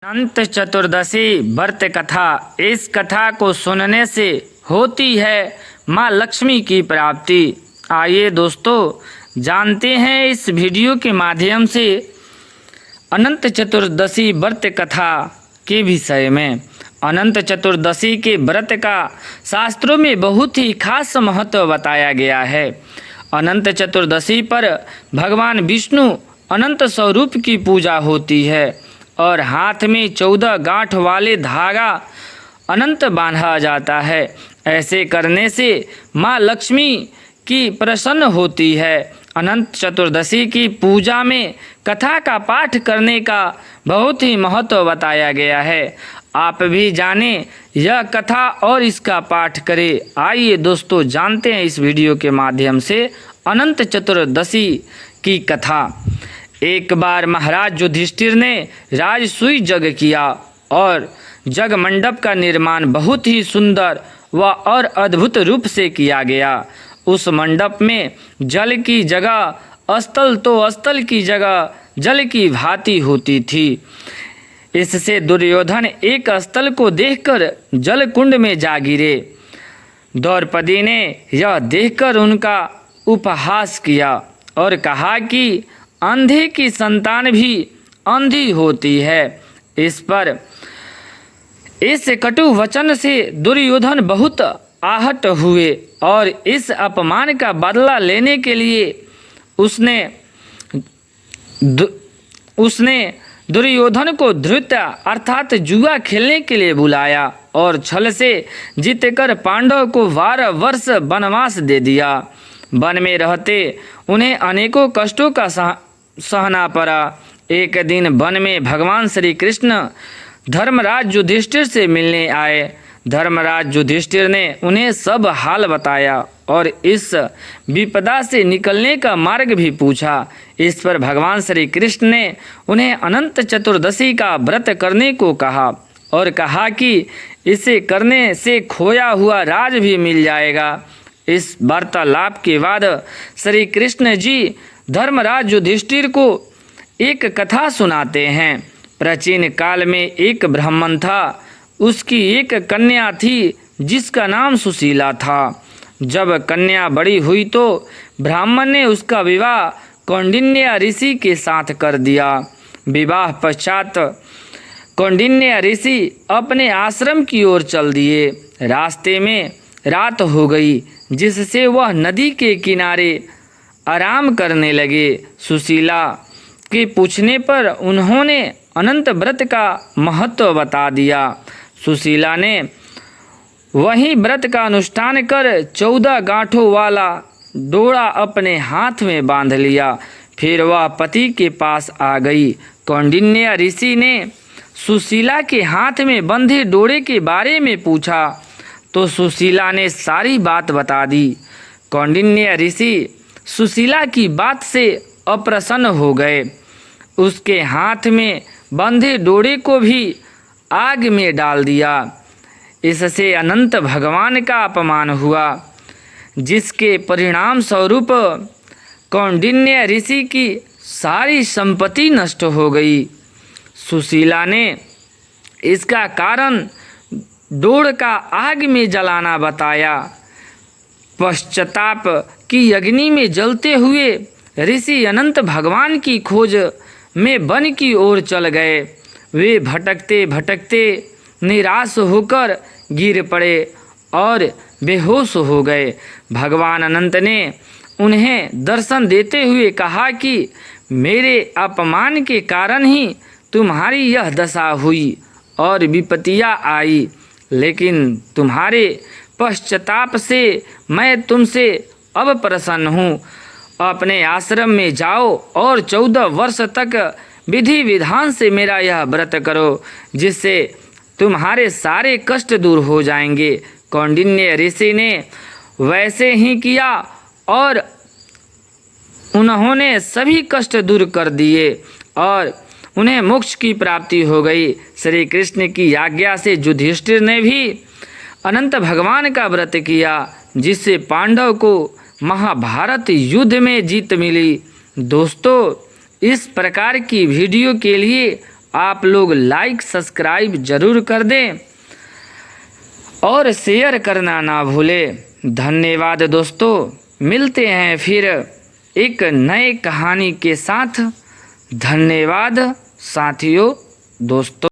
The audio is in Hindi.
अनंत चतुर्दशी व्रत कथा। इस कथा को सुनने से होती है माँ लक्ष्मी की प्राप्ति। आइए दोस्तों जानते हैं इस वीडियो के माध्यम से अनंत चतुर्दशी व्रत कथा के विषय में। अनंत चतुर्दशी के व्रत का शास्त्रों में बहुत ही खास महत्व बताया गया है। अनंत चतुर्दशी पर भगवान विष्णु अनंत स्वरूप की पूजा होती है और हाथ में 14 गांठ वाले धागा अनंत बांधा जाता है। ऐसे करने से माँ लक्ष्मी की प्रसन्न होती है। अनंत चतुर्दशी की पूजा में कथा का पाठ करने का बहुत ही महत्व बताया गया है। आप भी जानें यह कथा और इसका पाठ करें। आइए दोस्तों जानते हैं इस वीडियो के माध्यम से अनंत चतुर्दशी की कथा। एक बार महाराज युधिष्ठिर ने राजसूय यज्ञ किया और जग मंडप का निर्माण बहुत ही सुंदर व और अद्भुत रूप से किया गया। उस मंडप में जल की जगह स्थल तो स्थल की जगह जल की भांति होती थी। इससे दुर्योधन एक स्थल को देखकर जल कुंड में जा गिरे। द्रौपदी ने यह देखकर उनका उपहास किया और कहा कि अंधे की संतान भी अंधी होती है। इस पर इस कटु वचन से दुर्योधन बहुत आहत हुए और इस अपमान का बदला लेने के लिए उसने दुर्योधन को धृत्य अर्थात जुआ खेलने के लिए बुलाया और छल से जीतकर पांडव को 12 वर्ष वनवास दे दिया। वन में रहते उन्हें अनेकों कष्टों का सहना पड़ा। एक दिन वन में भगवान श्री कृष्ण धर्मराज युधिष्ठिर से मिलने आए। धर्मराज युधिष्ठिर ने उन्हें सब हाल बताया और इस विपदा से निकलने का मार्ग भी पूछा। इस पर भगवान श्री कृष्ण ने उन्हें अनंत चतुर्दशी का व्रत करने को कहा और कहा कि इसे करने से खोया हुआ राज भी मिल जाएगा। इस वार्तालाप के बाद श्री कृष्ण जी धर्मराज युधिष्ठिर को एक कथा सुनाते हैं। प्राचीन काल में एक ब्राह्मण था। उसकी एक कन्या थी जिसका नाम सुशीला था। जब कन्या बड़ी हुई तो ब्राह्मण ने उसका विवाह कौंडिन्य ऋषि के साथ कर दिया। विवाह पश्चात कौंडिन्य ऋषि अपने आश्रम की ओर चल दिए। रास्ते में रात हो गई जिससे वह नदी के किनारे आराम करने लगे। सुशीला के पूछने पर उन्होंने अनंत व्रत का महत्व बता दिया। सुशीला ने वही व्रत का अनुष्ठान कर 14 गांठों वाला डोरा अपने हाथ में बांध लिया। फिर वह पति के पास आ गई। कौंडिन्य ऋषि ने सुशीला के हाथ में बंधे डोरे के बारे में पूछा तो सुशीला ने सारी बात बता दी। कौंडिन्य ऋषि सुशीला की बात से अप्रसन्न हो गए। उसके हाथ में बंधे डोरे को भी आग में डाल दिया। इससे अनंत भगवान का अपमान हुआ, जिसके परिणाम स्वरूप कौंडिन्य ऋषि की सारी संपत्ति नष्ट हो गई। सुशीला ने इसका कारण डोर का आग में जलाना बताया। पश्चाताप की अग्नि में जलते हुए ऋषि अनंत भगवान की खोज में वन की ओर चल गए। वे भटकते भटकते निराश होकर गिर पड़े और बेहोश हो गए। भगवान अनंत ने उन्हें दर्शन देते हुए कहा कि मेरे अपमान के कारण ही तुम्हारी यह दशा हुई और विपत्तियाँ आई, लेकिन तुम्हारे पश्चाताप से मैं तुमसे अब प्रसन्न हूँ। अपने आश्रम में जाओ और 14 वर्ष तक विधि विधान से मेरा यह व्रत करो, जिससे तुम्हारे सारे कष्ट दूर हो जाएंगे। कौंडिन्य ऋषि ने वैसे ही किया और उन्होंने सभी कष्ट दूर कर दिए और उन्हें मोक्ष की प्राप्ति हो गई। श्री कृष्ण की आज्ञा से युधिष्ठिर ने भी अनंत भगवान का व्रत किया, जिससे पांडव को महाभारत युद्ध में जीत मिली। दोस्तों, इस प्रकार की वीडियो के लिए आप लोग लाइक सब्सक्राइब जरूर कर दें और शेयर करना ना भूलें। धन्यवाद दोस्तों, मिलते हैं फिर एक नए कहानी के साथ। धन्यवाद साथियों दोस्तों।